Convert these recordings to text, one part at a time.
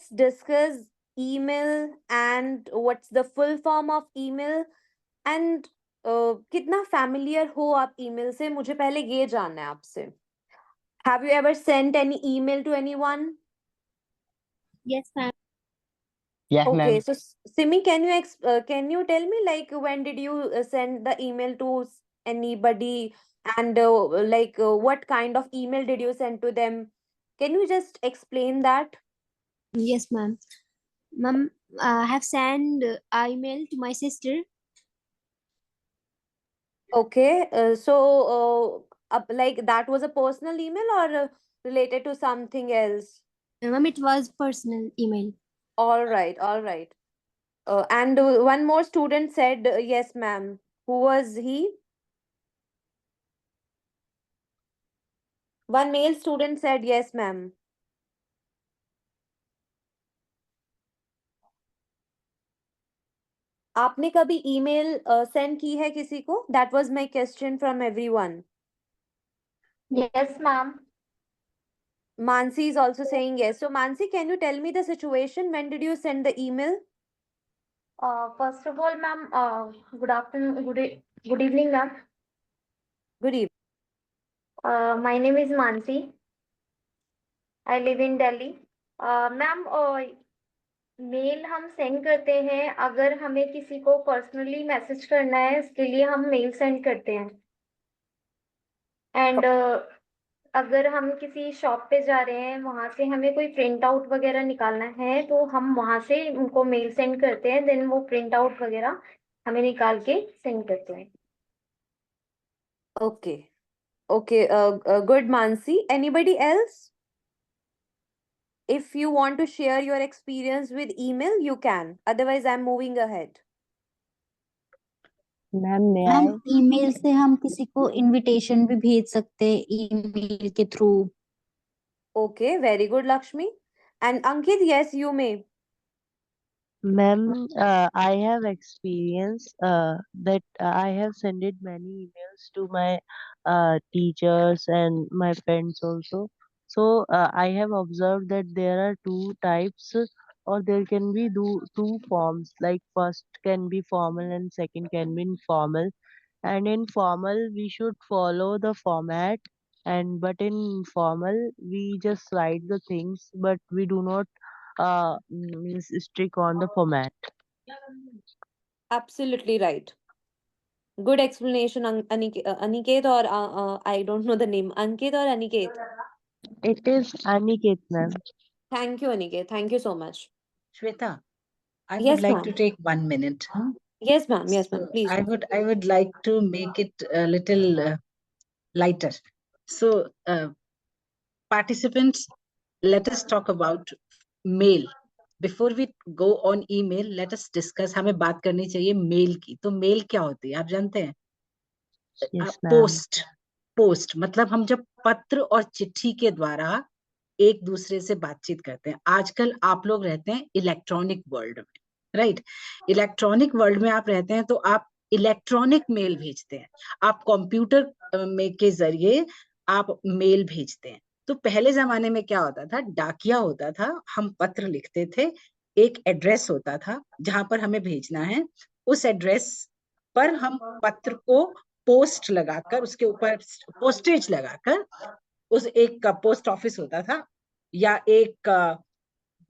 let's discuss email and what's the full form of email and कितना familiar हो आप email से मुझे पहले ये जानना है आपसे. Have you ever sent any email to anyone? Yes, ma'am. Yeah, Okay, ma'am. so Simi, can you tell me like when did you send the email to anybody and what kind of email did you send to them? Can you just explain that? Yes, ma'am. Ma'am, I have sent email to my sister. Okay, like that was a personal email or related to something else? Ma'am, it was personal email. All right, all right. And one more student said, yes, ma'am. Who was he? One male student said, yes, ma'am. आपने कभी email send की है किसी को? That was my question from everyone. Yes, ma'am. Mansi is also saying yes. So Mansi, can you tell me the situation? When did you send the email? First of all, ma'am, good afternoon, good evening, ma'am. Good evening. My name is Mansi. I live in Delhi. Ma'am, mail हम send करते हैं अगर हमें किसी को personally message करना है उसके लिए हम मेल सेंड करते हैं. एंड अगर हम किसी शॉप पे जा रहे हैं वहां से हमें कोई प्रिंट आउट वगैरह निकालना है तो हम वहां से उनको मेल सेंड करते हैं, देन वो प्रिंट आउट वगैरह हमें निकाल के सेंड करते हैं. Okay. Okay. Good, Mansi. Anybody else? If you want to share your experience with email, you can. Otherwise, I'm moving ahead. Ma'am may I? Ma'am email से हम किसी को इनविटेशन भी भेज सकते हैं ईमेल के through. Okay, very good, Lakshmi. And Ankit, yes, you may. Ma'am, I have experience that I have sent many emails to my teachers and my friends also. So I have observed that there are two types, or there can be two forms. Like first can be formal and second can be informal. And in formal, we should follow the format. And but in formal, we just write the things, but we do not means strict on the format. Absolutely right. Good explanation, Aniket, or I don't know the name. Ankit or Aniket? It is Aniket, ma'am. Thank you, Aniket. Thank you so much. Shweta, I Yes, would like ma'am. to take 1 minute. Yes, ma'am. Yes, ma'am. So Please. I would like to make it a little lighter. So participants, let us talk about mail. Before we go on email, let us discuss. हमें बात करनी चाहिए mail की. तो mail क्या होती है आप जानते हैं? Yes, ma'am. पोस्ट मतलब हम जब पत्र और चिट्ठी के द्वारा एक दूसरे से बातचीत करते हैं. आजकल आप लोग रहते हैं इलेक्ट्रॉनिक वर्ल्ड में, राइट? इलेक्ट्रॉनिक वर्ल्ड में आप रहते हैं तो आप इलेक्ट्रॉनिक मेल भेजते हैं. आप कंप्यूटर में के जरिए आप मेल भेजते हैं. तो पहले जमाने में क्या होता था? डाकिया होता था, हम पत्र लिखते थे, एक एड्रेस होता था जहां पर हमें भेजना है. उस एड्रेस पर हम पत्र को पोस्ट लगाकर, उसके ऊपर पोस्टेज लगाकर, उस एक का पोस्ट ऑफिस होता था या एक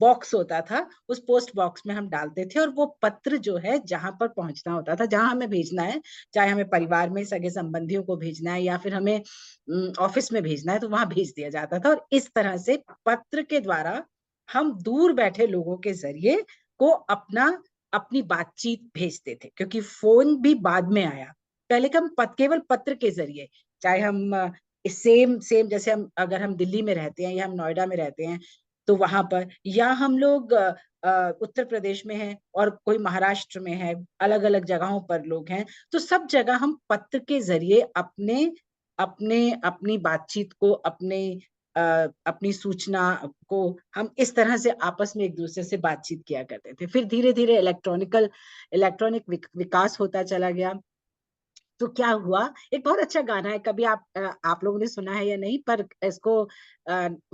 बॉक्स होता था, उस पोस्ट बॉक्स में हम डालते थे और वो पत्र जो है जहां पर पहुंचना होता था, जहां हमें भेजना है, चाहे हमें परिवार में सगे संबंधियों को भेजना है या फिर हमें ऑफिस में भेजना है, तो वहां भेज दिया जाता था. और इस तरह से पत्र के द्वारा हम दूर बैठे लोगों के जरिए को अपनी बातचीत भेजते थे, क्योंकि फोन भी बाद में आया. पहले का हम केवल पत्र के जरिए, चाहे हम सेम जैसे हम अगर हम दिल्ली में रहते हैं या हम नोएडा में रहते हैं तो वहां पर, या हम लोग उत्तर प्रदेश में हैं और कोई महाराष्ट्र में है, अलग अलग जगहों पर लोग हैं, तो सब जगह हम पत्र के जरिए अपनी बातचीत को, अपनी सूचना को हम इस तरह से आपस में एक दूसरे से बातचीत किया करते थे. फिर धीरे धीरे इलेक्ट्रॉनिक विकास होता चला गया. तो क्या हुआ, एक बहुत अच्छा गाना है, कभी आप लोगों ने सुना है या नहीं, पर इसको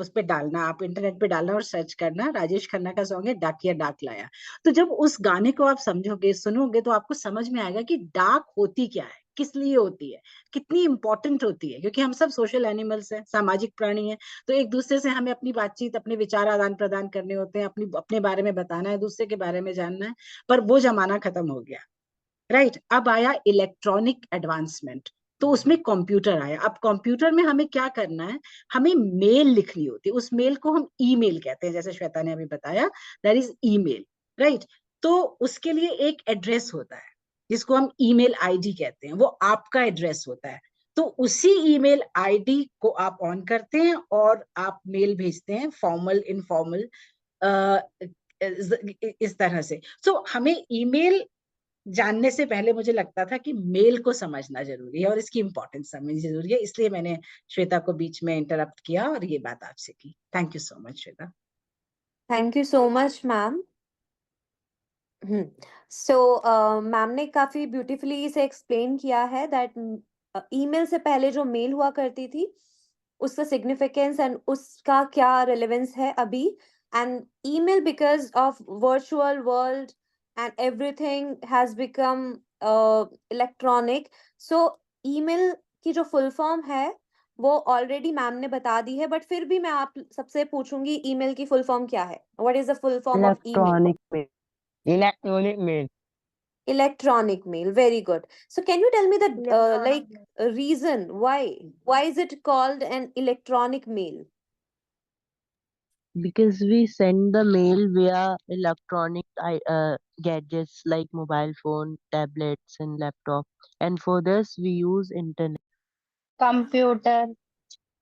उस पे डालना, आप इंटरनेट पे डालना और सर्च करना, राजेश खन्ना का सॉन्ग है डाकिया डाक लाया। तो जब उस गाने को आप समझोगे, सुनोगे, तो आपको समझ में आएगा कि डाक होती क्या है, किस लिए होती है, कितनी इंपॉर्टेंट होती है, क्योंकि हम सब सोशल एनिमल्स हैं, सामाजिक प्राणी हैं। तो एक दूसरे से हमें अपनी बातचीत, अपने विचार आदान प्रदान करने होते हैं, अपने बारे में बताना है, दूसरे के बारे में जानना है। पर वो जमाना खत्म हो गया, राइट। अब आया इलेक्ट्रॉनिक एडवांसमेंट, तो उसमें कंप्यूटर आया। अब कंप्यूटर में हमें क्या करना है, हमें मेल लिखनी होती है, उस मेल को हम ईमेल कहते हैं, जैसे श्वेता ने अभी बताया, दैट इज ईमेल, राइट। तो उसके लिए एक एड्रेस होता है जिसको हम ईमेल आईडी कहते हैं, वो आपका एड्रेस होता है। तो उसी ईमेल आईडी को आप ऑन करते हैं और आप मेल भेजते हैं, फॉर्मल इनफॉर्मल, इस तरह से। सो हमें ईमेल जानने से पहले मुझे लगता था कि मेल को समझना जरूरी है और इसकी इंपॉर्टेंस समझनी जरूरी है, इसलिए मैंने श्वेता को बीच में इंटरप्ट किया और ये बात आपसे की। Thank you so much Shweta. Thank you so much ma'am. So ma'am ने काफी ब्यूटीफुली इसे एक्सप्लेन किया है दैट ईमेल से पहले जो मेल हुआ करती थी उसका सिग्निफिकेंस एंड उसका क्या रिलेवेंस है अभी, and email because of virtual world and everything has become electronic, so email की जो फुल फॉर्म है वो ऑलरेडी मैम ने बता दी है, बट फिर भी मैं आप सबसे पूछूंगी ईमेल की फुल फॉर्म क्या है, what is the full form of email? Electronic mail, electronic mail. Electronic mail, very good. So can you tell me the like reason why is it called an electronic mail? Because we send the mail via electronic gadgets like mobile phone, tablets, and laptop. And for this, we use internet. Computer.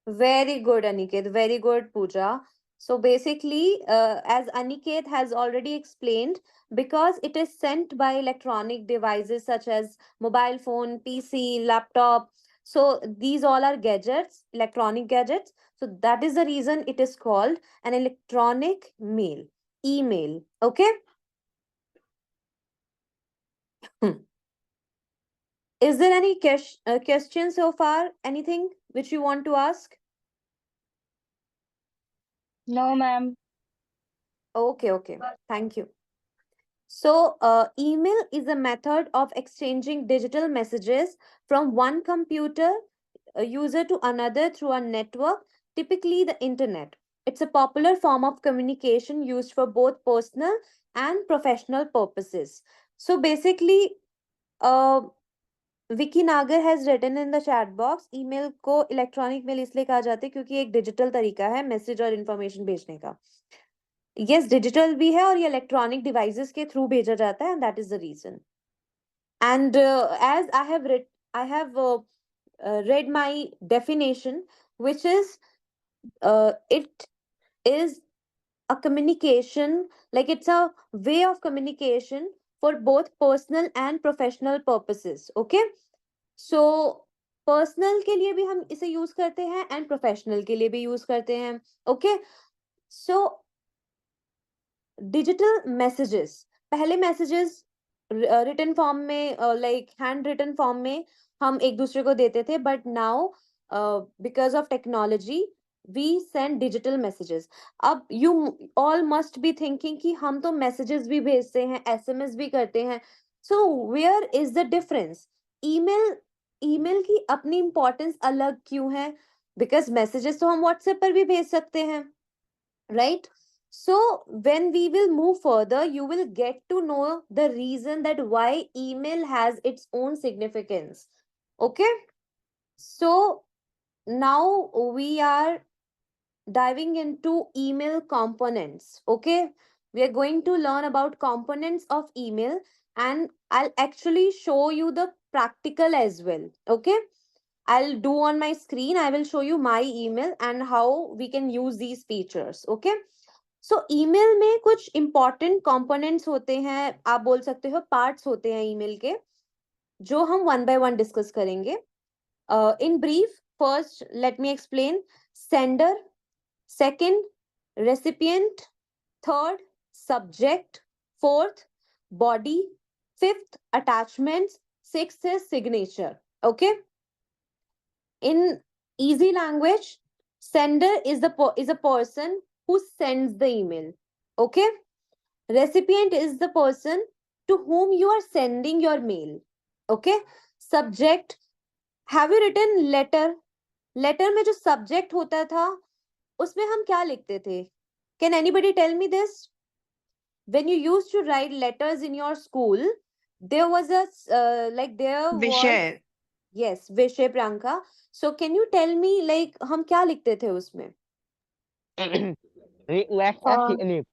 Very good, Aniket. Very good, Pooja. So basically, as Aniket has already explained, because it is sent by electronic devices such as mobile phone, PC, laptop. So these all are gadgets, electronic gadgets. So that is the reason it is called an electronic mail, email. Okay. Is there any question so far? Anything which you want to ask? No, ma'am. Okay. Thank you. So, email is a method of exchanging digital messages from one computer user to another through a network, typically the internet. It's a popular form of communication used for both personal and professional purposes. So, basically, uh, Vicky Nagar has written in the chat box, email को electronic mail इसलिए कहा जाता है क्योंकि एक digital तरीका है message और इंफॉर्मेशन भेजने का। यस, डिजिटल भी है और ये इलेक्ट्रॉनिक डिवाइसेस के थ्रू भेजा जाता है, and that is the reason. And as I have read my definition, which is it is a communication, like it's a way of communication for both personal and professional purposes. Okay, so personal के लिए भी हम इसे use करते हैं and professional के लिए भी यूज करते हैं। ओके, सो डिजिटल मैसेजेस, पहले मैसेजेस रिटन फॉर्म में, लाइक हैंड रिटन फॉर्म में हम एक दूसरे को देते थे, but now because of technology we send digital messages. अब you all must be thinking कि हम तो मैसेजेस भी भेजते हैं, एसएमएस भी करते हैं, so where is the difference? Email की अपनी इंपॉर्टेंस अलग क्यों है? बिकॉज मैसेजेस तो हम व्हाट्सएप पर भी भेज सकते हैं, right? So when we will move further, you will get to know the reason that why email has its own significance. Okay, so now we are diving into email components. Okay, we are going to learn about components of email, and I'll actually show you the practical as well. Okay, I'll do on my screen, I will show you my email and how we can use these features. Okay, so email में कुछ important components होते हैं, आप बोल सकते हो parts होते हैं ईमेल के, जो हम वन बाय वन डिस्कस करेंगे। In brief, first let me explain. Sender, second recipient, third subject, fourth body, fifth attachments, sixth है signature. Okay. In easy language, sender is a person who sends the email. Okay. Recipient is the person to whom you are sending your mail. Okay. Subject, have you written letter? Letter में जो subject होता था उसमें हम क्या लिखते थे? Can anybody tell me this? When you used to write letters in your school, there was a there was विषय yes, विषय Priyanka. So can you tell me like हम क्या लिखते थे उसमें? request a Uh, slip.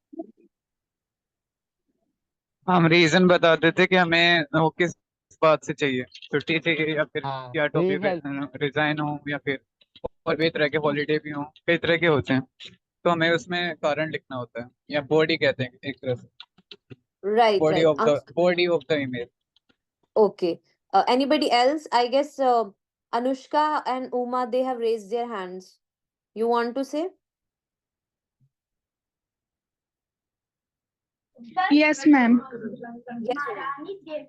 हम रीजन बताते थे कि हमें वो किस बात से चाहिए, छुट्टी चाहिए या फिर हाँ क्या टॉपिक पे reason. रिजाइन हो या फिर और भी तरह के हॉलीडे भी हो, कई तरह के होते हैं, तो हमें उसमें कारण लिखना होता है या बॉडी कहते हैं एक तरह से, Right, right. Body of the email. Okay. Anybody else? I guess Anushka and Uma, they have raised their hands. You want to say? Yes, ma'am. Yes,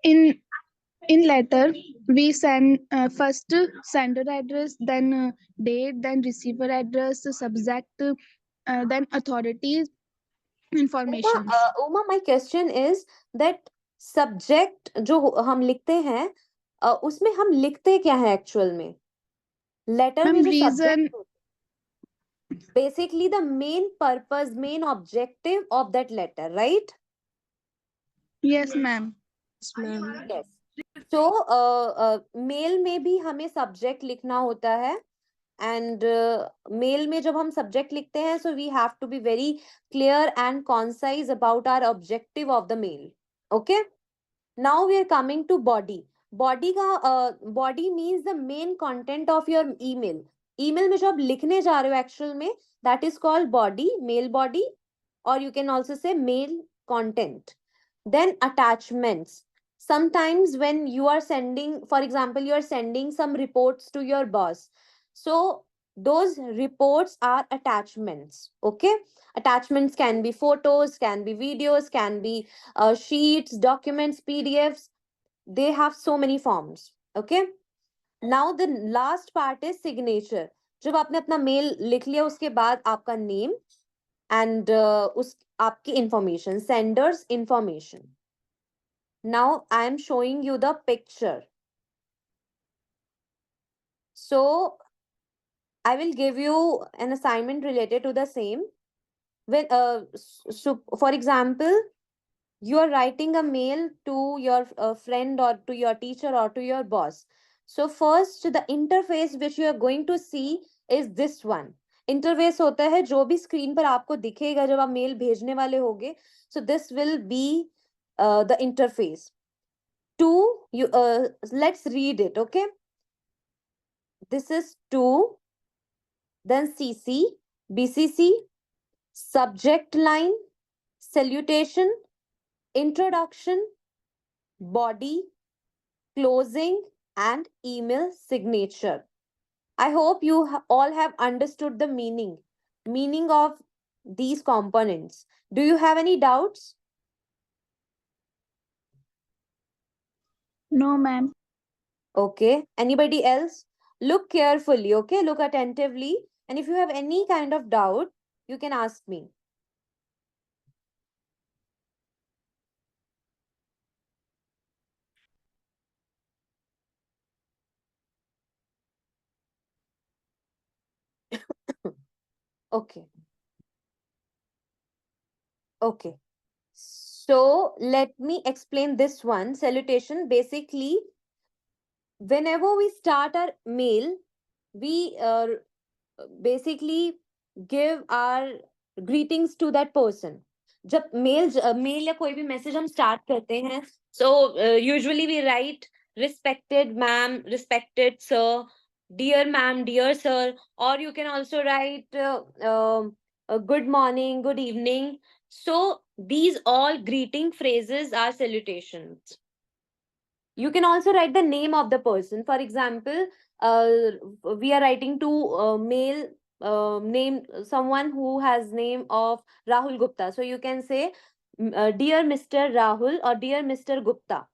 Uma. In letter, we send first sender address, then date, then receiver address, subject, then authorities information. Uma, my question is that subject जो हम लिखते हैं उसमें हम लिखते क्या है actual में? लेटर में Ma'am, जो reason. subject basically the main purpose, main objective of that letter, right? Yes, ma'am. Yes. So mail में भी हमें सब्जेक्ट लिखना होता है एंड मेल में जब हम सब्जेक्ट लिखते हैं so we have to be very clear and concise about our objective of the mail. Okay. Now we are coming to body. Body का body means the main content of your email. Email में जो आप लिखने जा रहे हो actual में that is called body, mail body, और you can also say mail content. Then attachments. Sometimes when you are sending, for example, you are sending some reports to your boss, so those reports are attachments. Okay. Attachments can be photos, can be videos, can be sheets, documents, PDFs. They have so many forms. Okay. Now the last part is signature. जब आपने अपना mail लिख लिया उसके बाद आपका name and उस आपकी information, sender's information. Now I am showing you the picture. So I will give you an assignment related to the same. When so for example, you are writing a mail to your friend or to your teacher or to your boss. So first the interface which you are going to see is this one. Interface होता है जो भी screen पर आपको दिखेगा जब आप mail भेजने वाले होगे. So this will be the interface. To you, let's read it. Okay. This is to, then CC, BCC, subject line, salutation, introduction, body, closing, and email signature. I hope you all have understood the meaning of these components. Do you have any doubts? No, ma'am. Okay. Anybody else? Look carefully. Okay. Look attentively. And if you have any kind of doubt, you can ask me. Okay. Okay. So let me explain this one. Salutation. Basically, whenever we start our mail, we basically give our greetings to that person. जब mail या कोई भी message हम start करते हैं, so usually we write respected ma'am, respected sir, dear ma'am, dear sir, or you can also write good morning, good evening. So these all greeting phrases are salutations. You can also write the name of the person. For example, we are writing to mail name someone who has name of Rahul Gupta. So you can say, dear Mr. Rahul or dear Mr. Gupta.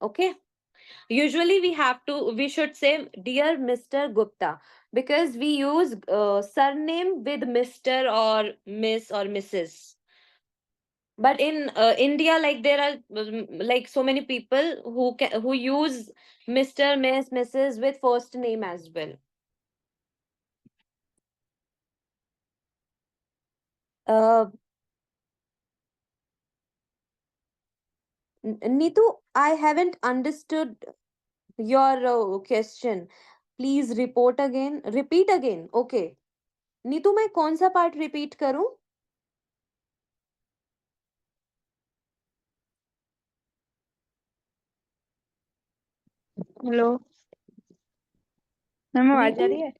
Okay. Usually we should say dear Mr. Gupta, because we use surname with Mr. or Miss or Mrs. But in India, like there are like so many people who use Mr., Miss, Mrs. with first name as well. Uh, Neetu, I haven't understood your question. Please repeat again. Okay. Neetu मैं कौन सा part repeat करूं? Hello ma'am, आवाज आ नीतू, रही है?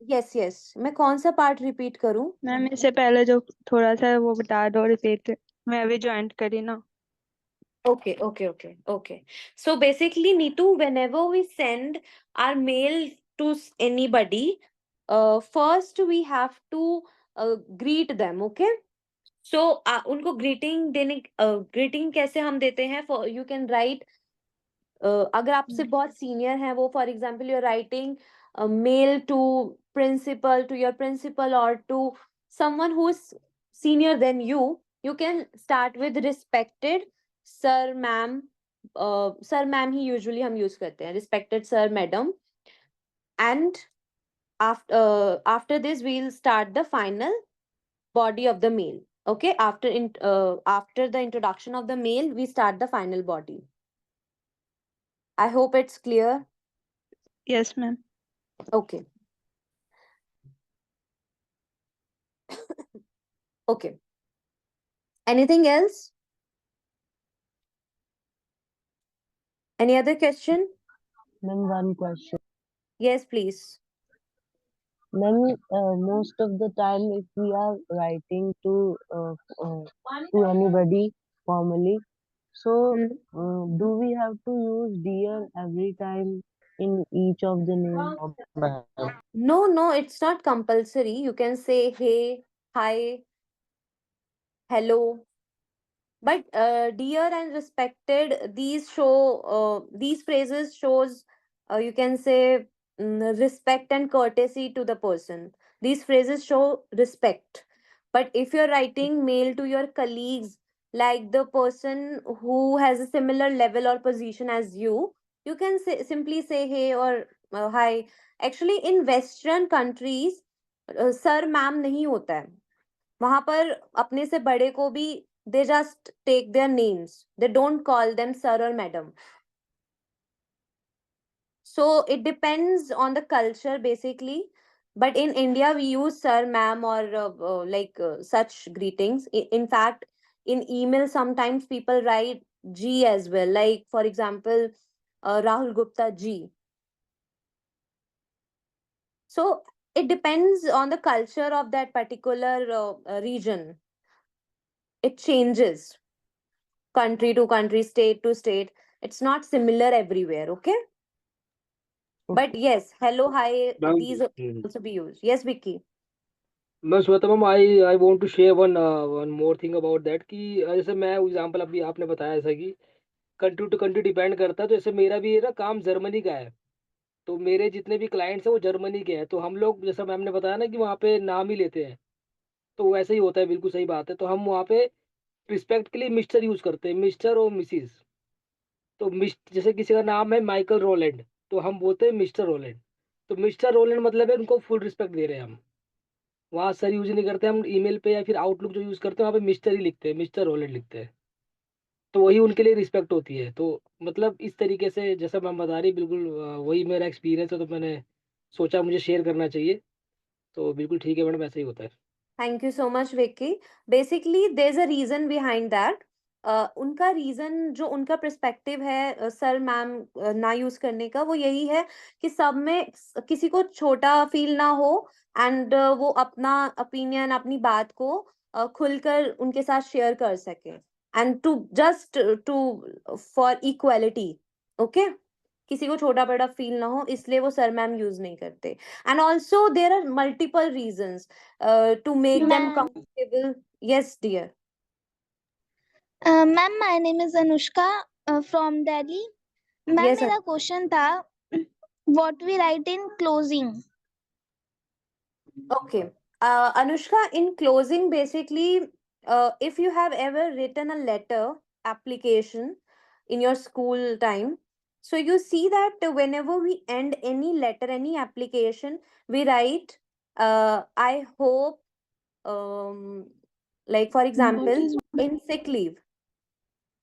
Yes yes, मैं कौन सा पार्ट रिपीट करूं? मैम इससे पहले जो थोड़ा सा वो बता दो, रिपीट। मैं अभी ज्वाइन करी ना। Okay. So basically, Neetu, whenever we send our mail to anybody, first we have to greet them, okay? So उनको greeting कैसे हम देते हैं? For you can write, अगर आपसे बहुत सीनियर है वो, for example you're writing a mail to your principal or to someone who is senior than you can start with respected sir, ma'am. Sir, ma'am he usually हम use करते हैं, respected sir, madam. And after this we'll start the final body of the mail. Okay, after the introduction of the mail we start the final body. I hope it's clear. Yes ma'am. Okay. Okay. Anything else? Any other question? Ma'am, one question. Yes, please. Ma'am, most of the time, if we are writing to anybody formally, so do we have to use dear every time in each of the name? No, it's not compulsory. You can say hey, hi, hello. But dear and respected, these phrases shows, you can say, respect and courtesy to the person. These phrases show respect. But if you're writing mail to your colleagues, like the person who has a similar level or position as you can simply say hey or hi. Actually, in Western countries, sir, ma'am नहीं होता है. वहां पर अपने से बड़े को भी they just take their names. They don't call them sir or madam. So it depends on the culture basically. But in India, we use sir, ma'am, or such greetings. In fact, in email, sometimes people write G as well. Like, for example, Rahul Gupta G. So it depends on the culture of that particular region. It changes country to country, state to state. It's not similar everywhere, okay? But yes, hello, hi, ma'am these also be used. Yes, Vicky. मैं सोचता ma'am, I want to share one more thing about that कि जैसे मैं example अभी आपने बताया ऐसा कि कंट्री टू कंट्री डिपेंड करता है। तो जैसे मेरा भी ना काम जर्मनी का है, तो मेरे जितने भी क्लाइंट्स हैं वो जर्मनी के हैं। तो हम लोग जैसा मैम ने बताया ना कि वहाँ पे नाम ही लेते हैं, तो वैसे ही होता है, बिल्कुल सही बात है। तो हम वहाँ पे रिस्पेक्ट के लिए मिस्टर यूज़ करते हैं, मिस्टर और मिसिज। तो जैसे किसी का नाम है माइकल रोलैंड, तो हम बोलते हैं मिस्टर रोलैंड। तो मिस्टर रोलैंड मतलब है उनको फुल रिस्पेक्ट दे रहे हैं हम। वहाँ सर यूज नहीं करते हम ईमेल पे, या फिर आउटलुक जो यूज करते हैं वहाँ पे मिस्टर ही लिखते हैं, मिस्टर रोलैंड लिखते हैं। तो वही उनके लिए रिस्पेक्ट होती है। तो मतलब इस तरीके से जैसा मैम बता रही, बिल्कुल वही मेरा एक्सपीरियंस है, तो मैंने सोचा मुझे शेयर करना चाहिए। तो बिल्कुल ठीक है मैडम, ऐसा ही होता है। Thank you so much, Vicky. Basically, there's a reason behind that. उनका रीजन, जो उनका पर्सपेक्टिव है सर मैम ना यूज करने का, वो यही है कि सब में किसी को छोटा फील ना हो, एंड वो अपना ओपिनियन, अपनी बात को खुलकर उनके साथ शेयर कर सके, and to for equality. Okay, किसी को छोटा बड़ा फील ना हो, इसलिए वो सर मैम यूज नहीं करते. And also there are multiple reasons to make them Ma'am, comfortable. Yes, dear. ma'am, my name is Anushka from Delhi. Ma'am Yes, मेरा क्वेश्चन था what we write in closing. okay. Anushka, in closing, basically, if you have ever written a letter application in your school time, so you see that whenever we end any letter, any application, we write, I hope, like for What example, is in sick leave.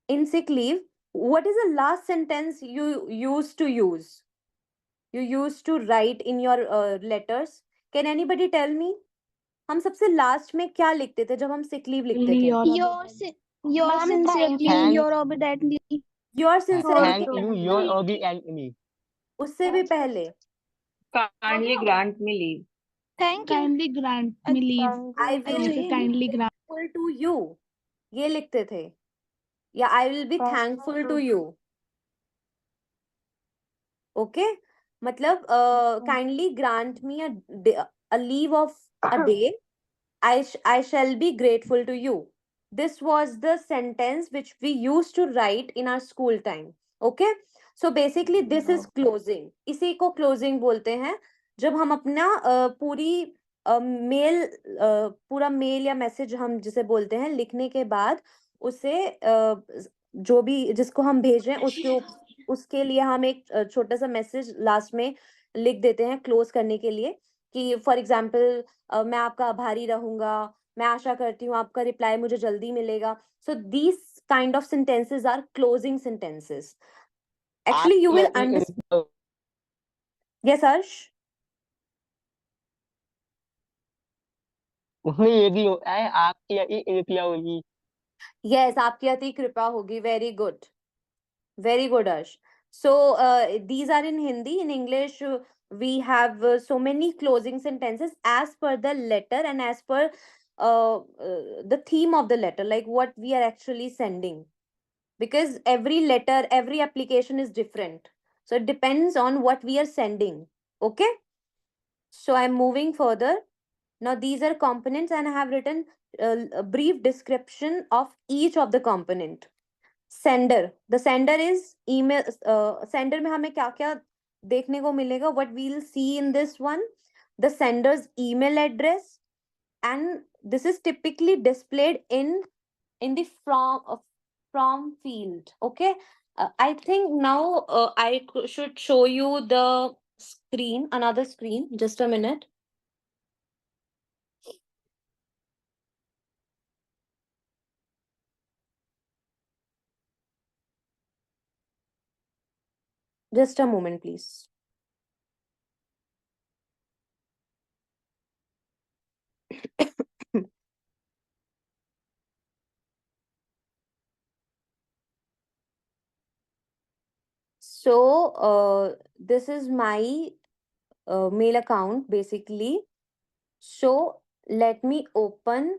In sick leave, what is the last sentence you used to use? You used to write in your letters. Can anybody tell me? हम सबसे last में क्या लिखते थे जब हम sick leave लिखते थे? your Ma'am, sincerely, thank your obediently. Your sincerely thank के you, पहले, your hobby and me. उससे भी पहले, Kindly grant me leave. Thank you. Kindly grant me leave. आई अच्छा विल ये be Kindly grant. Thankful to you, ये लिखते थे, या I will be thankful to you. Okay, मतलब kindly grant me a leave of a day. I shall be grateful to you. This was the sentence which we used to write in our school time. Okay, so basically this is closing. इसी को closing बोलते हैं जब हम अपना पूरी mail पूरा mail या मैसेज हम जिसे बोलते हैं लिखने के बाद उसे जो भी जिसको हम भेज रहे हैं उसके लिए हम एक छोटा सा मैसेज लास्ट में लिख देते हैं क्लोज करने के लिए कि फॉर एग्जाम्पल मैं आपका आभारी रहूंगा, मैं आशा करती हूँ आपका रिप्लाई मुझे जल्दी मिलेगा. So these kind of sentences are closing sentences. Actually, you will understand. Yes, Harsh? उसमें ये भी होता है आपकी यदि कृपया होगी. Yes, आपकी अति कृपा होगी. Very good. Very good, Harsh. So, these are in Hindi. In English, we have so many closing sentences as per the letter and as per the theme of the letter, like what we are actually sending. Because every letter, every application is different. So, it depends on what we are sending. Okay? So, I'm moving further. Now, these are components, and I have written a brief description of each of the component. Sender, the sender is email. Sender में हमें क्या क्या देखने को मिलेगा? What we'll see in this one, the sender's email address, and this is typically displayed in the from field. Okay, I think now should show you the screen, another screen. Just a minute. Just a moment, please. So, this is my mail account basically. So, let me open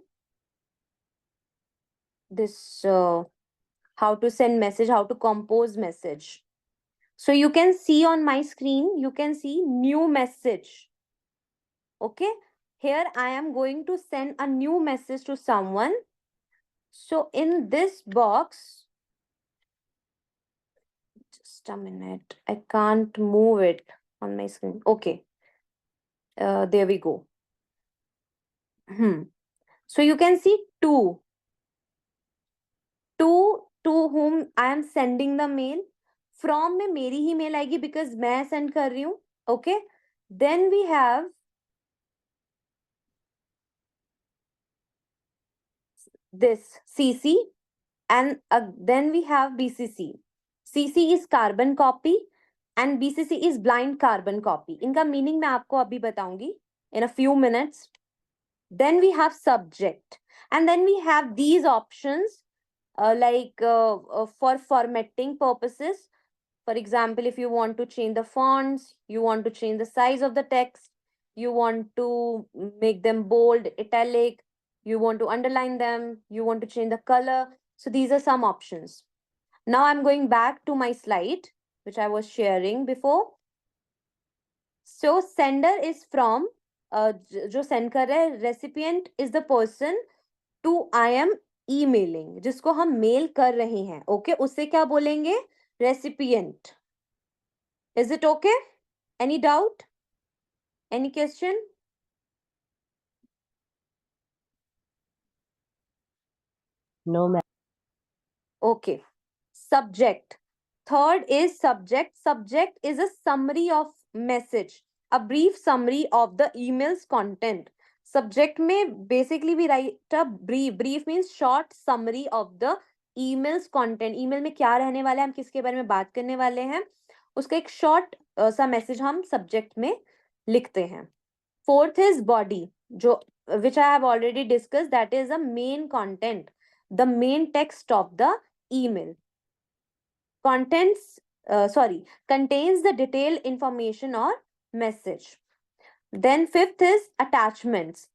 this how to send message, how to compose message. So, you can see on my screen, you can see new message. Okay, here I am going to send a new message to someone. So, in this box, just a minute, I can't move it on my screen. Okay, there we go. So, you can see two to whom I am sending the mail. From में मेरी ही mail आएगी because मैं send कर रही हूँ. Okay, then we have this CC, and then we have BCC. CC is carbon copy and BCC is blind carbon copy. इनका meaning मैं आपको अभी बताऊंगी in a few minutes. Then we have subject, and then we have these options for formatting purposes. For example, if you want to change the fonts, you want to change the size of the text, you want to make them bold, italic, you want to underline them, you want to change the color. So these are some options. Now I'm going back to my slide, which I was sharing before. So sender is from, जो send कर रहा है, recipient is the person to I am emailing, जिसको हम mail कर रहे हैं. Okay, उससे क्या बोलेंगे? Recipient. Is it okay? Any doubt? Any question? No, ma'am. Okay. Subject. Third is subject. Subject is a summary of message, a brief summary of the email's content. Subject में basically we write a brief. Brief means short summary of the email's content. email में क्या रहने वाला है, हम किसके बारे में बात करने वाले हैं, उसका एक short सा message हम subject में लिखते हैं. Fourth is body, जो which I have already discussed, that is the main content, the main text of the email. Contains the detailed information or message. Then fifth is attachments.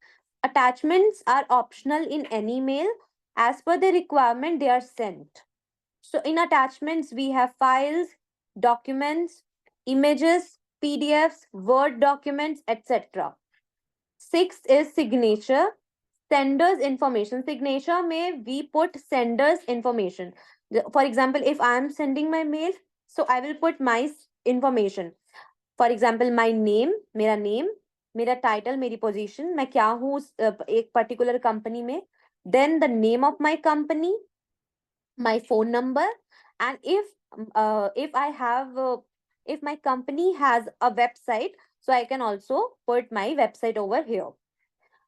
Attachments are optional in any mail. As per the requirement, they are sent. So in attachments, we have files, documents, images, PDFs, Word documents, etc. Sixth is signature. Sender's information. Signature may we put sender's information. For example, if I am sending my mail, so I will put my information. For example, my name, मेरा name, मेरा title, मेरी position, मैं क्या हूँ एक particular company में. Then the name of my company, my phone number, and if I have if my company has a website, so I can also put my website over here.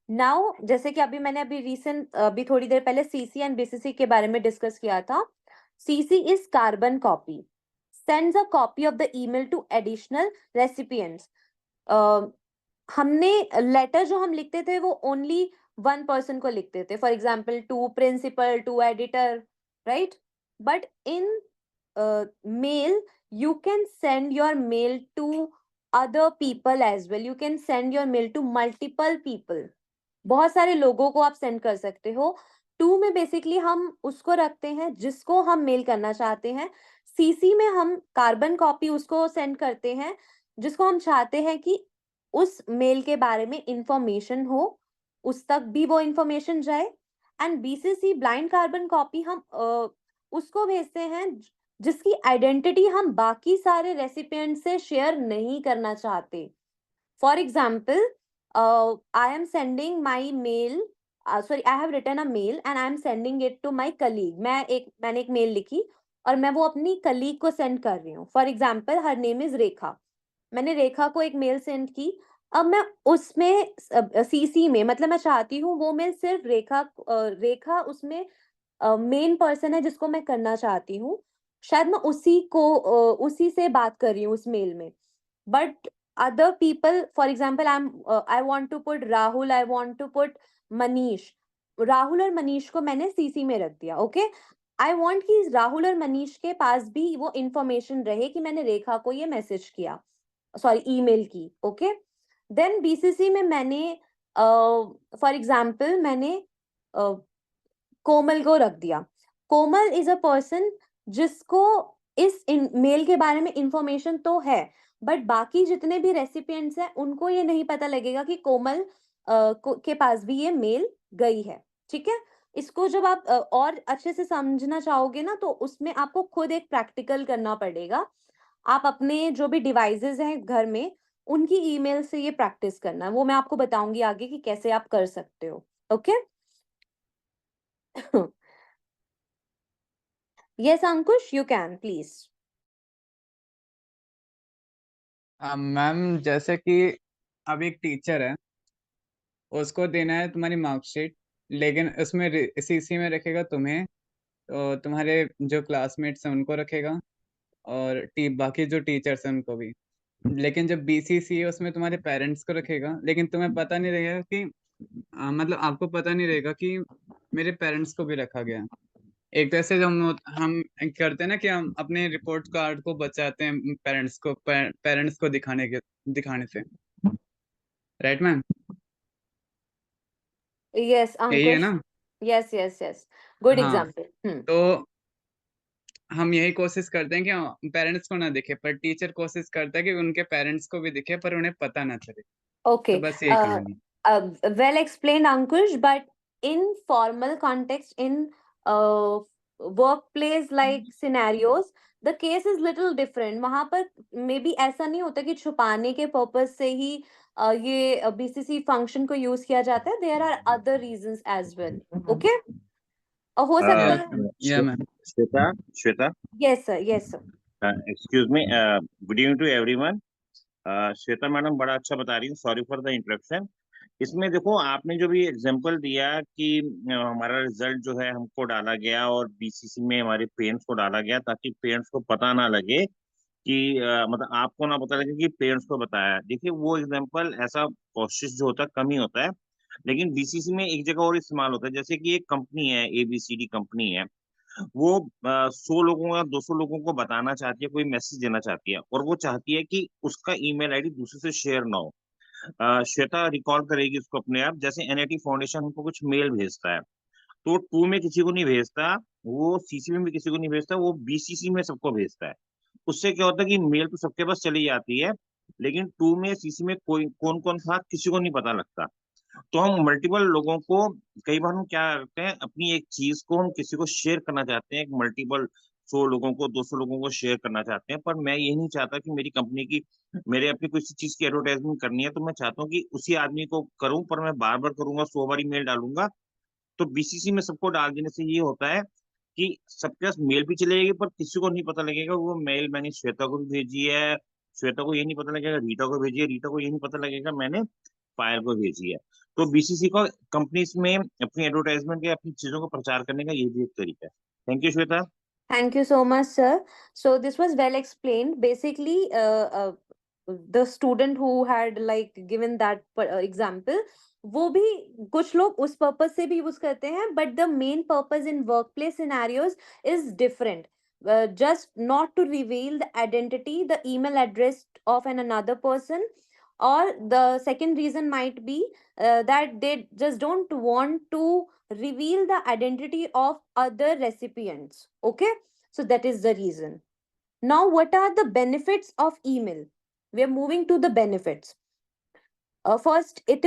Now जैसे कि अभी recent अभी थोड़ी देर पहले CC and BCC के बारे में discuss किया था. CC is carbon copy, sends a copy of the email to additional recipients. हमने लेटर जो हम लिखते थे वो ओनली वन पर्सन को लिखते थे, for example to principal, to editor, right. But in mail you can send your mail to other people as well. You can send your mail to multiple people. बहुत सारे लोगों को आप send कर सकते हो. टू में बेसिकली हम उसको रखते हैं जिसको हम मेल करना चाहते हैं. सीसी में हम कार्बन कॉपी उसको सेंड करते हैं जिसको हम चाहते हैं कि उस मेल के बारे में इंफॉर्मेशन हो, उस तक भी वो इंफॉर्मेशन जाए. And BCC blind carbon copy हम उसको भेजते हैं जिसकी आइडेंटिटी हम बाकी सारे रेसिपिएंट से शेयर नहीं करना चाहते. For example, I am sending my mail. I have written a mail and I am sending it to my colleague. मैंने एक मेल लिखी और मैं वो अपनी कलीग को सेंड कर रही हूँ. For example, her name is Rekha. मैंने रेखा को एक मेल सेंड की. अब मैं उसमें सीसी में, मतलब मैं चाहती हूँ वो मेल सिर्फ रेखा उसमें मेन पर्सन है जिसको मैं करना चाहती हूँ. शायद मैं उसी से बात कर रही हूँ उस मेल में. But other people, for example, I want to put Rahul, I want to put Manish. Rahul और मनीष को मैंने सीसी में रख दिया. ओके, आई वांट कि राहुल और मनीष के पास भी वो इंफॉर्मेशन रहे कि मैंने रेखा को ये मैसेज किया, ईमेल की. ओके, देन बीसीसी में मैंने फॉर एग्जाम्पल मैंने कोमल को रख दिया. कोमल इज अ पर्सन जिसको इस मेल के बारे में इंफॉर्मेशन तो है, बट बाकी जितने भी रेसिपिएंट्स हैं उनको ये नहीं पता लगेगा कि कोमल के पास भी ये मेल गई है. ठीक है, इसको जब आप और अच्छे से समझना चाहोगे ना, तो उसमें आपको खुद एक प्रैक्टिकल करना पड़ेगा. आप अपने जो भी डिवाइसेस हैं घर में उनकी ईमेल से ये प्रैक्टिस करना, वो मैं आपको बताऊंगी आगे कि कैसे आप कर सकते हो. Okay. Yes Ankush, you can please. Ma'am जैसे कि अब एक टीचर है, उसको देना है तुम्हारी मार्कशीट, लेकिन उसमें सीसी में रखेगा तुम्हें, तो तुम्हारे जो क्लासमेट्स हैं उनको रखेगा, और बाकी जो टीचर्स हैं उनको भी. लेकिन जब बीसीसी है उसमें तुम्हारे पेरेंट्स को रखेगा, लेकिन तुम्हें पता नहीं रहेगा कि मतलब आपको पता नहीं रहेगा कि मेरे पेरेंट्स को भी रखा गया. एक तरह से जो हम करते हैं ना कि हम अपने रिपोर्ट कार्ड को बचाते हैं पेरेंट्स को दिखाने से. Right ma'am? यस यही है अंकुश. ना? यस यस यस, गुड हाँ, एग्जांपल. तो हम यही कोशिश करते हैं कि पेरेंट्स को ना दिखे, पर टीचर कोशिश करता है कि उनके पेरेंट्स को भी दिखे पर उन्हें पता ना चले. Okay, तो बस यही कहानी. well explained, Ankush. But in formal context, in workplace like scenarios, the case is little different. वहां पर मे बी ऐसा नहीं होता कि छुपाने के पर्पस से ही ये बीसीसी फंक्शन को यूज किया जाता है. There are other reasons as well. Okay, हो सकता Uh, है. या ma'am. Shweta, yes sir, yes sir. excuse me. Good evening to everyone. Shweta madam बड़ा अच्छा बता रही हूँ, सॉरी फॉर द इंटरप्शन. इसमें देखो, आपने जो भी एग्जांपल दिया कि हमारा रिजल्ट जो है हमको डाला गया और बीसीसी में हमारे पेरेंट्स को डाला गया, ताकि पेरेंट्स को पता ना लगे कि मतलब आपको ना पता लगे कि पेरेंट्स को बताया. देखिए, वो एग्जांपल ऐसा कोशिश जो होता है कम ही होता है, लेकिन बीसीसी में एक जगह और इस्तेमाल होता है. जैसे कि एक कंपनी है, एबीसीडी कंपनी है, वो 100 लोगों या 200 लोगों को बताना चाहती है, कोई मैसेज देना चाहती है, और वो चाहती है कि उसका ईमेल आईडी दूसरे से शेयर ना हो. श्वेता रिकॉल करेगी उसको अपने आप. जैसे एनआईटी फाउंडेशन हमको कुछ मेल भेजता है, तो टू में किसी को नहीं भेजता, वो सीसी में भी किसी को नहीं भेजता, वो बीसीसी में सबको भेजता है. उससे क्या होता है कि मेल तो सबके पास चली जाती है, लेकिन टू में सीसी में कोई कौन कौन था किसी को नहीं पता लगता. तो हम मल्टीपल लोगों को, कई बार हम क्या करते हैं, अपनी एक चीज को हम किसी को शेयर करना चाहते हैं, एक मल्टीपल 100 लोगों को, 200 लोगों को शेयर करना चाहते हैं. पर मैं ये नहीं चाहता कि मेरी कंपनी की, मेरे अपनी किसी चीज की एडवर्टाइजमेंट करनी है तो मैं चाहता हूँ कि उसी आदमी को करूं, पर मैं बार बार करूंगा, 100 बार मेल डालूंगा. तो बीसीसी में सबको डाल देने से ये होता है कि सबके पास मेल भी चली जाएगी, पर किसी को नहीं पता लगेगा वो मेल मैंने श्वेता को भी भेजी है, श्वेता को ये नहीं पता लगेगा रीटा को भेजी है, रीटा को ये नहीं पता लगेगा मैंने फायर को भेजी है. तो बीसीसी को कंपनीज में अपनी एडवर्टाइजमेंट या अपनी चीजों को प्रचार करने का ये भी एक तरीका है. Thank you Shweta. Thank you so much, sir. So this was well explained. Basically, the student who had like given that example, वो भी कुछ लोग उस पर्पस से भी यूज करते हैं, but the main purpose in workplace scenarios is different. Just not to reveal the identity, the email address of another person, or the second reason might be that they just don't want to reveal the identity of other recipients. Okay, so that is the reason. Now, what are the benefits of email? We are moving to the benefits. First, it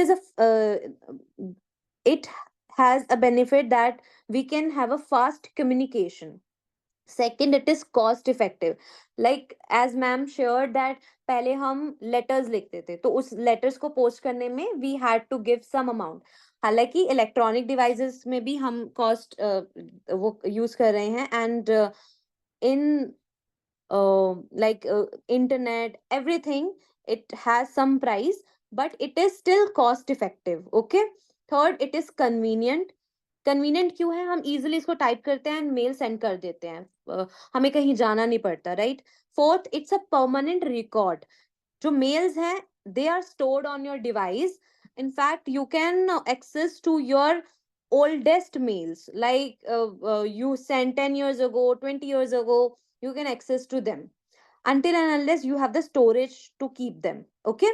has a benefit that we can have a fast communication. Second, it is cost effective. Like as ma'am shared that पहले हम letters लिखते थे, तो उस letters को post करने में we had to give some amount. हालांकि इलेक्ट्रॉनिक डिवाइसेस में भी हम कॉस्ट वो यूज कर रहे हैं, and in like internet, everything, it has some price, but it is still cost effective. Okay. Third, it is convenient. Convenient क्यों है? हम इजीली इसको टाइप करते हैं एंड मेल सेंड कर देते हैं, हमें कहीं जाना नहीं पड़ता, right? Fourth, it's a permanent record. जो मेल्स हैं, they are stored on your device. in fact, you can access to your oldest mails, like you sent 10 years ago, 20 years ago, you can access to them until and unless you have the storage to keep them. Okay.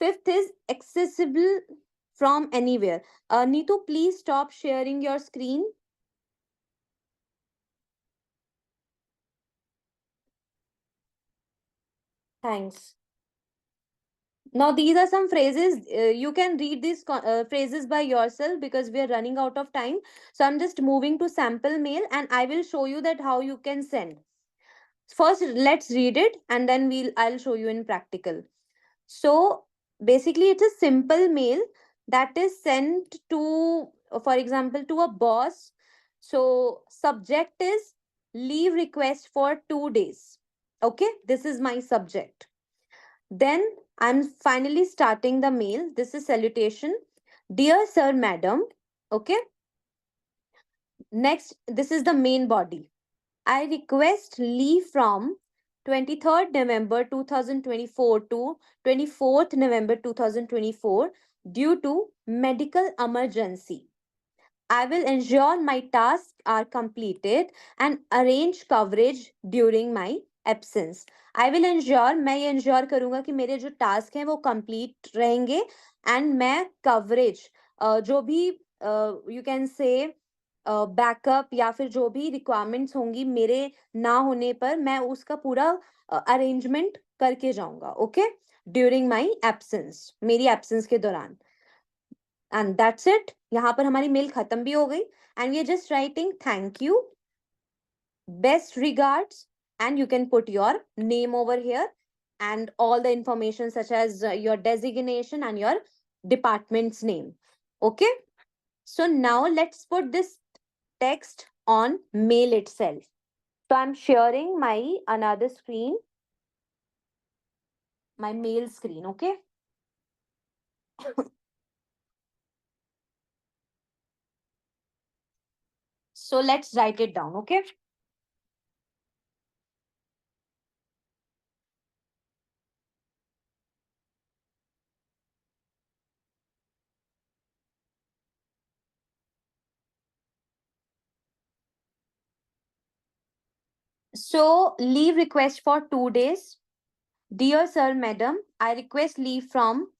Fifth is accessible from anywhere. Neetu, please stop sharing your screen. Thanks. Now, these are some phrases. You can read these phrases by yourself because we are running out of time. So I'm just moving to sample mail and I will show you that how you can send. First, let's read it and then I'll show you in practical. So basically, it's a simple mail that is sent to, for example, to a boss. So subject is leave request for 2 days. Okay, this is my subject. Then I'm finally starting the mail. This is salutation. Dear sir, madam. Okay. Next, this is the main body. I request leave from 23rd November 2024 to 24th November 2024 due to medical emergency. I will ensure my tasks are completed and arrange coverage during my absence. I will ensure, मैं ये ensure करूँगा कि मेरे जो task हैं वो complete रहेंगे, and मैं coverage जो भी you can say बैकअप या फिर जो भी रिक्वायरमेंट्स होंगी मेरे ना होने पर, मैं उसका पूरा अरेंजमेंट करके जाऊंगा. ओके, ड्यूरिंग माई एब्सेंस, मेरी एब्सेंस के दौरान. And that's it. यहाँ पर हमारी मेल खत्म भी हो गई and we are just writing thank you best regards, and you can put your name over here and all the information such as your designation and your department's name. Okay, so now let's put this text on mail itself. So I'm sharing my another screen, my mail screen. Okay, so let's write it down. Okay, so leave request for 2 days. Dear sir, madam, I request leave from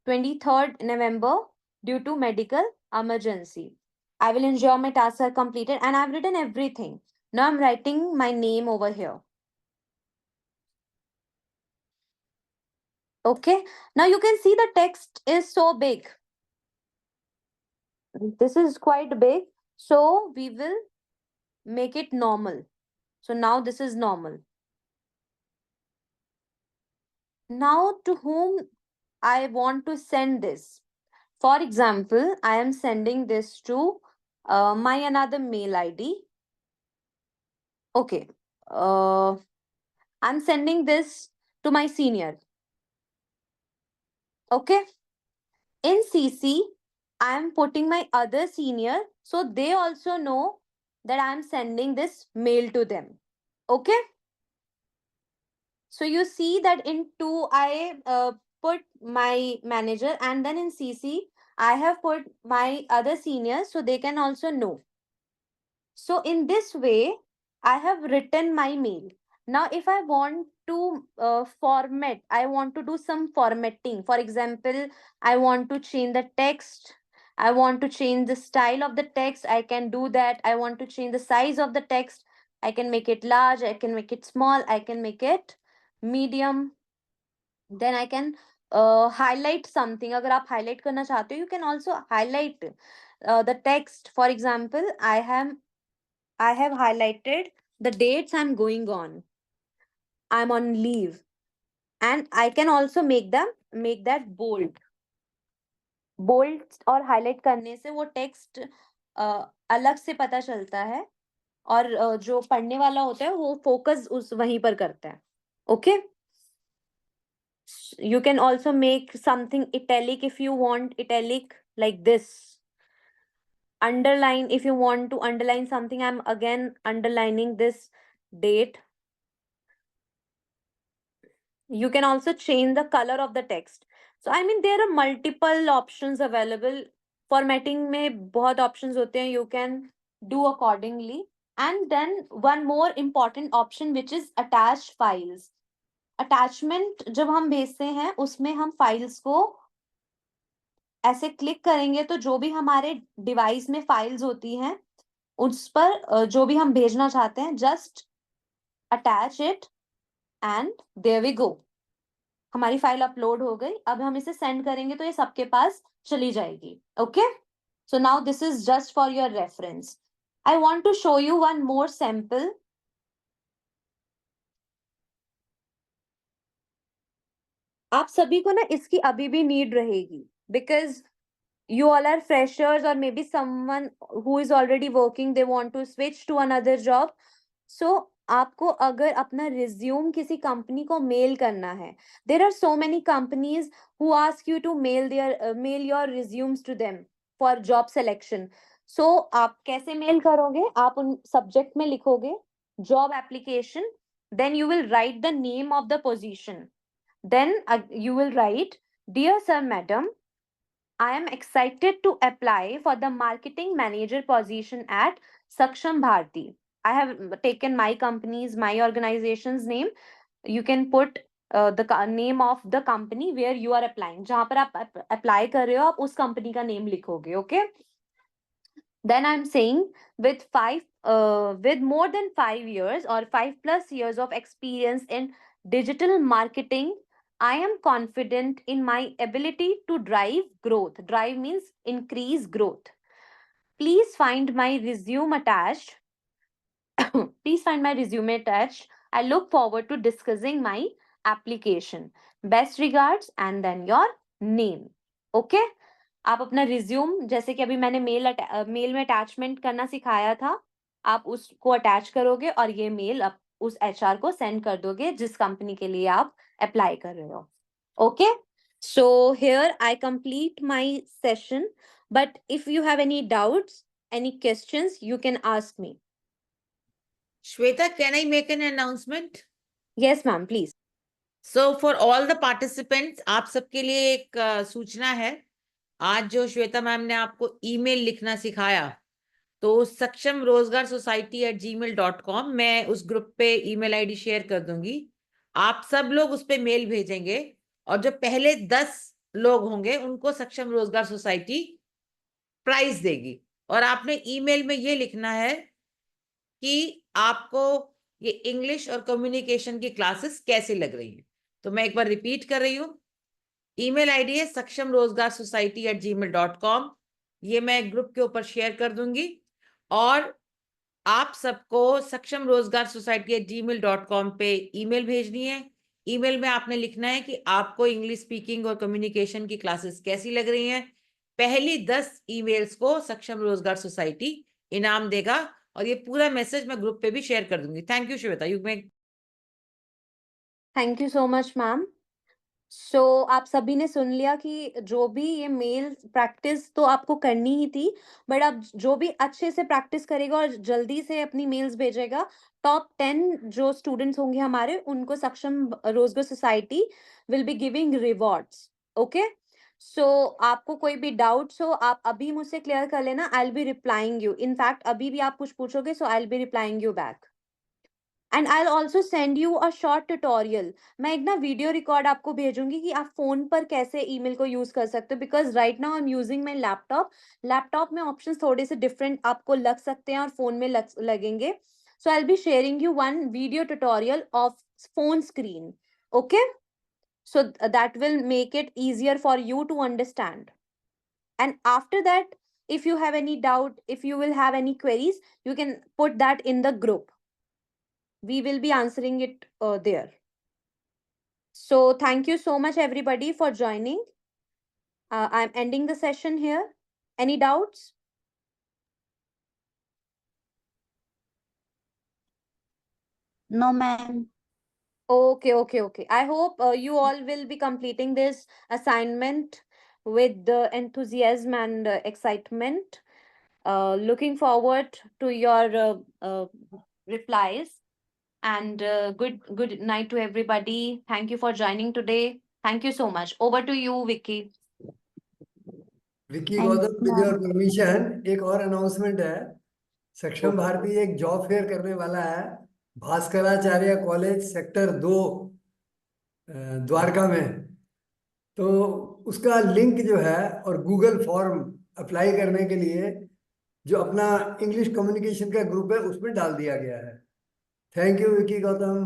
23rd November due to medical emergency. I will ensure my tasks are completed, and I've written everything. Now I'm writing my name over here. Okay, now you can see the text is so big. This is quite big, so we will make it normal. So now this is normal. Now to whom I want to send this? For example, I am sending this to my another mail ID. Okay, I'm sending this to my senior. Okay, in CC, I am putting my other senior so they also know that I am sending this mail to them. Okay, so you see that in 2 I put my manager, and then in CC I have put my other senior so they can also know. So in this way, I have written my mail. Now, if I want to format, I want to do some formatting. For example, I want to change the text. I want to change the style of the text. I can do that. I want to change the size of the text. I can make it large. I can make it small. I can make it medium. Then I can highlight something. अगर आप highlight करना चाहते हो, you can also highlight the text. For example, I have highlighted the dates I'm going on. I'm on leave. And I can also make that bold. Bold और highlight करने से वो text अलग से पता चलता है, और जो पढ़ने वाला होता है वो focus उस वहीं पर करता है. Okay? You can also make something italic if you want italic, like this. Underline, if you want to underline something, I'm again underlining this date. You can also change the color of the text. So I mean there are multiple options available. Formatting में बहुत options होते हैं. You can do accordingly. And then one more important option, which is attached files. Attachment जब हम भेजते हैं उसमें हम files को ऐसे क्लिक करेंगे तो जो भी हमारे डिवाइस में फाइल्स होती हैं उस पर जो भी हम भेजना चाहते हैं, just attach it and there we go. हमारी फाइल अपलोड हो गई. अब हम इसे सेंड करेंगे तो ये सबके पास चली जाएगी. Okay, so now this is just for your reference. I want to show you one more sample. आप सभी को ना इसकी अभी भी नीड रहेगी, because you all are freshers, or maybe someone who is already working, they want to switch to another job. So आपको अगर अपना रिज्यूम किसी कंपनी को मेल करना है, there are so many companies who ask you to mail your resumes to them for job selection. So आप कैसे mail करोगे? आप उन सब्जेक्ट में लिखोगे job application, then you will write the name of the position. Then you will write, dear sir, madam, I am excited to apply for the marketing manager position at Saksham Bharti. I have taken my company's, my organization's name. You can put the name of the company where you are applying. जहाँ पर आप apply कर रहे हो, आप उस company का name लिखोगे. Okay? Then I'm saying with more than 5 years or 5+ years of experience in digital marketing, I am confident in my ability to drive growth. Drive means increase growth. Please find my resume attached. Please find my resume attached. I look forward to discussing my application. Best regards and then your name. Okay? आप अपना resume, जैसे कि अभी मैंने mail में attachment करना सिखाया था, आप उसको अटैच करोगे और ये मेल आप उस एचआर को सेंड कर दोगे जिस कंपनी के लिए आप अप्लाई कर रहे हो. Okay? So here I complete my session, but if you have any doubts, any questions, you can ask me. Shweta, can I make an announcement? Yes, ma'am, please. So for all the participants, आप सबके लिए एक सूचना है. आज जो Shweta ma'am ने आपको ईमेल लिखना सिखाया, तो सक्षम रोजगार society@gmail.com, मैं उस ग्रुप पे ईमेल आईडी शेयर कर दूंगी. आप सब लोग उस पे मेल भेजेंगे और जो पहले 10 लोग होंगे उनको सक्षम रोजगार सोसाइटी प्राइज देगी. और आपने ईमेल में ये लिखना है कि आपको ये इंग्लिश और कम्युनिकेशन की क्लासेस कैसे लग रही हैं. तो मैं एक बार रिपीट कर रही हूँ. ईमेल आईडी है सक्षम रोजगार society@gmail.com. ये मैं ग्रुप के ऊपर शेयर कर दूंगी और आप सबको सक्षम रोजगार society@gmail.com पे ईमेल भेजनी है. ईमेल में आपने लिखना है कि आपको इंग्लिश स्पीकिंग और कम्युनिकेशन की क्लासेस कैसी लग रही हैं. पहली 10 ईमेल्स को सक्षम रोजगार सोसाइटी इनाम देगा और ये पूरा मैसेज मैं ग्रुप पे भी शेयर कर दूंगी. Thank you Shweta. You may. Thank you so much ma'am. So आप सभी ने सुन लिया कि जो भी ये मेल प्रैक्टिस तो आपको करनी ही थी, बट आप जो भी अच्छे से प्रैक्टिस करेगा और जल्दी से अपनी मेल्स भेजेगा, टॉप 10 जो स्टूडेंट्स होंगे हमारे, उनको Saksham Rozgar society will be giving rewards. Okay? So आपको कोई भी डाउट्स हो, आप अभी मुझसे क्लियर कर लेना. I will be replying you. In fact अभी भी आप कुछ पूछोगे, so I will be replying you back. And I also send you a short tutorial. मैं एक ना वीडियो रिकॉर्ड आपको भेजूंगी कि आप फोन पर कैसे ईमेल को यूज कर सकते हो, because right now I am using my laptop में ऑप्शंस थोड़े से डिफरेंट आपको लग सकते हैं और फोन में लगेंगे. So I will be sharing you one video tutorial of phone screen. Okay? So that will make it easier for you to understand. And after that, if you have any doubt, if you will have any queries, you can put that in the group. We will be answering it there. So thank you so much everybody for joining. I'm ending the session here. Any doubts? No, ma'am. Okay. I hope you all will be completing this assignment with the enthusiasm and excitement. Looking forward to your replies. And good night to everybody. Thank you for joining today. Thank you so much. Over to you, Vicky. Vicky Thanks, Gautam, with your ma'am. Permission एक और announcement है. सक्षम भारती एक job fair करने वाला है Bhaskaracharya college sector 2 Dwarka में. तो उसका लिंक जो है और गूगल फॉर्म अप्लाई करने के लिए जो अपना इंग्लिश कम्युनिकेशन का ग्रुप है उसमें डाल दिया गया है. Thank you Vicky Gautam.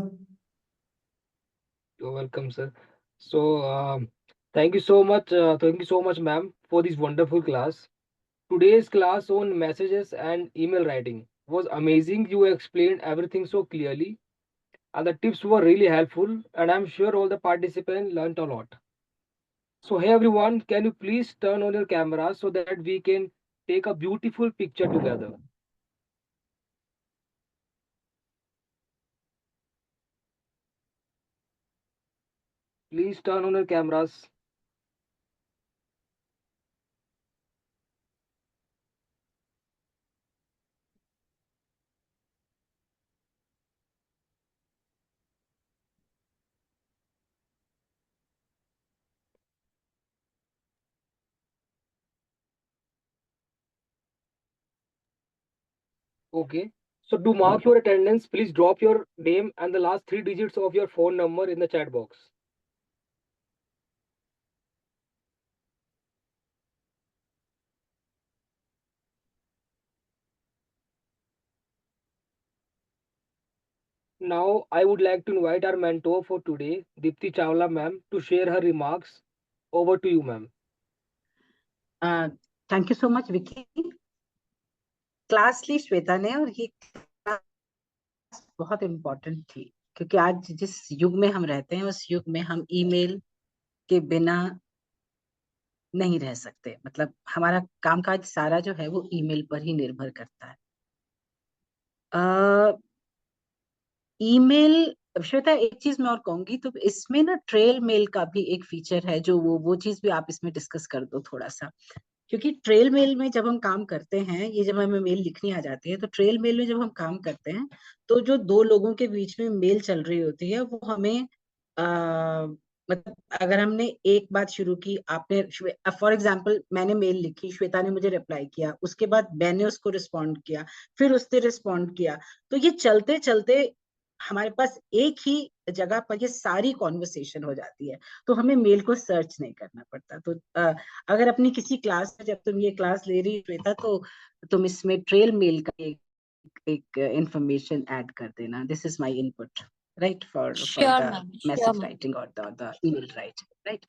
You're welcome, sir. So, thank you so much, ma'am, for this wonderful class. Today's class on messages and email writing was amazing. You explained everything so clearly, and the tips were really helpful. And I'm sure all the participants learned a lot. So, hey everyone, can you please turn on your cameras so that we can take a beautiful picture together? Please turn on your cameras. Okay. So to mark your attendance, please drop your name and the last 3 digits of your phone number in the chat box. Now, I would like to invite our mentor for today, Dipti Chawla ma'am, to share her remarks. Over to you, ma'am. Thank you so much Vicky. Class ली श्वेता ने और ये बहुत important थी, क्योंकि आज जिस युग में हम रहते हैं उस युग में हम ईमेल के बिना नहीं रह सकते। मतलब हमारा कामकाज सारा जो है वो ईमेल पर ही निर्भर करता है। ईमेल, श्वेता एक चीज मैं और कहूंगी, तो इसमें ना ट्रेल मेल का भी एक फीचर है, जो वो चीज भी आप इसमें डिस्कस कर दो थोड़ा सा। क्योंकि ट्रेल मेल में जब हम काम करते हैं, ये जब हमें मेल लिखनी आ जाती है, तो ट्रेल मेल में जब हम काम करते हैं तो जो दो लोगों के बीच में मेल चल रही होती है वो हमें मतलब अगर हमने एक बात शुरू की, आपने फॉर एग्जांपल मैंने मेल लिखी, श्वेता ने मुझे रिप्लाई किया, उसके बाद मैंने उसको रिस्पॉन्ड किया, फिर उसने रिस्पॉन्ड किया, तो ये चलते चलते हमारे पास एक ही जगह पर ये सारी कॉन्वर्सेशन हो जाती है, तो हमें मेल को सर्च नहीं करना पड़ता। तो अगर अपनी किसी क्लास में, जब तुम ये क्लास ले रही श्वेता, तो तुम इसमें ट्रेल मेल का एक इंफॉर्मेशन ऐड कर देना। This is my input, right, for Sure, the ma'am. Sure, message ma'am. writing or the email writing, right?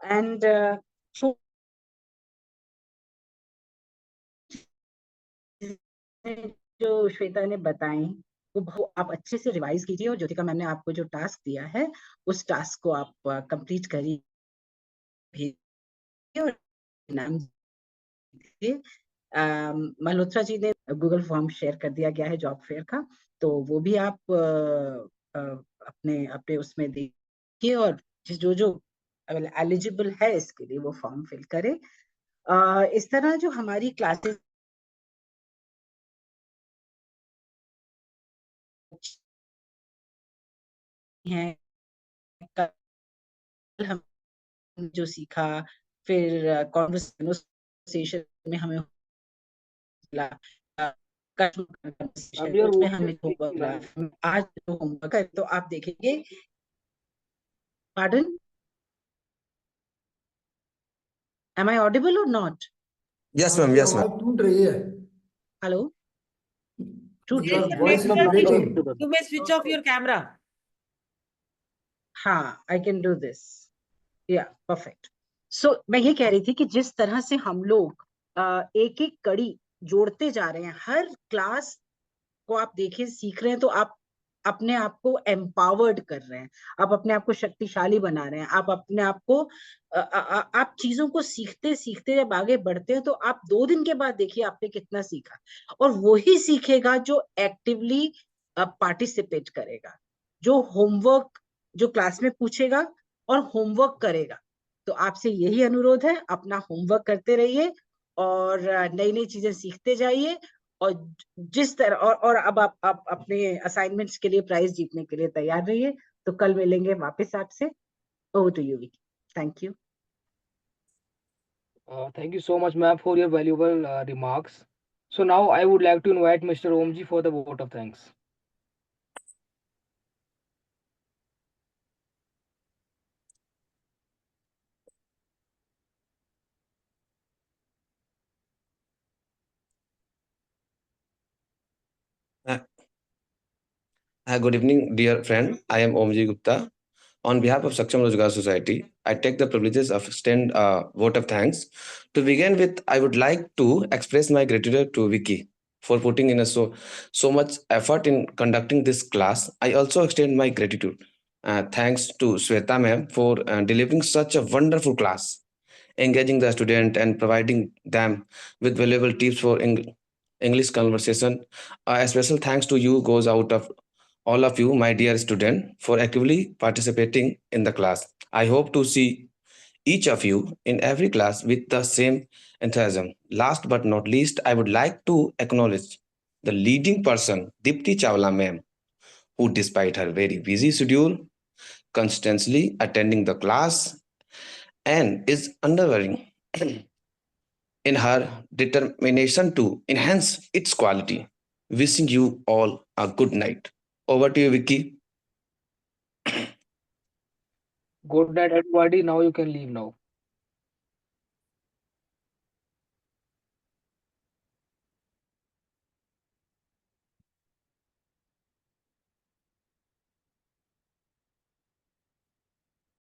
And so जो श्वेता ने बताई वो आप अच्छे से रिवाइज कीजिए, और ज्योतिका मैम ने आपको जो टास्क दिया है उस टास्क को आप कंप्लीट करिए और नाम दीजिए। मल्होत्रा जी ने गूगल फॉर्म शेयर कर दिया गया है जॉब फेयर का, तो वो भी आप अपने अपने उसमें देखिए, और जो जो एलिजिबल है इसके लिए वो फॉर्म फिल करे। इस तरह जो हमारी क्लासेस हैं, कल हम जो सीखा, फिर कॉन्वर्सेशन में हमें अभी और उसमें हमें होमवर्क मिला, आज जो होमवर्क है तो आप देखेंगे। Pardon, am I audible or not? Yes ma'am, yes ma'am. टूट रही है। Hello? Your voice is breaking. You may switch off your camera. हाँ, I can do this. Yeah, perfect. So मैं ये कह रही थी कि जिस तरह से हम लोग एक एक कड़ी जोड़ते जा रहे हैं, हर क्लास को आप देखिए सीख रहे हैं, तो आप अपने आप को एम्पावर्ड कर रहे हैं, आप अपने आप को शक्तिशाली बना रहे हैं, आप अपने आप को आप चीजों को सीखते सीखते जब आगे बढ़ते हैं, तो आप 2 दिन के बाद देखिए आपने कितना सीखा, और वही सीखेगा जो एक्टिवली पार्टिसिपेट करेगा, जो होमवर्क जो क्लास में पूछेगा और होमवर्क करेगा। तो आपसे यही अनुरोध है, अपना होमवर्क करते रहिए और नई नई चीजें सीखते जाइए, और जिस तरह और अब आप अपने असाइनमेंट्स के लिए प्राइज जीतने के लिए तैयार रहिए। तो कल मिलेंगे वापस आपसे। Over to you Vicky. Thank you. Thank you so much, ma'am, for your valuable remarks. So now I would like to invite Mr. Omji for the vote of thanks. Good evening, dear friend. I am Omji Gupta. On behalf of Saksham Rozgar Society, I take the privileges of extend a vote of thanks. To begin with, I would like to express my gratitude to Vicky for putting in so much effort in conducting this class. I also extend my gratitude. Thanks to Sweta ma'am for delivering such a wonderful class, engaging the student and providing them with valuable tips for English conversation. A special thanks to you goes out of all of you, my dear student, for actively participating in the class. I hope to see each of you in every class with the same enthusiasm. Last but not least, I would like to acknowledge the leading person, Dipti Chawla ma'am, who despite her very busy schedule, constantly attending the class and is unwavering in her determination to enhance its quality. Wishing you all a good night. Over to you, Vicky. Good night, everybody. Now you can leave now.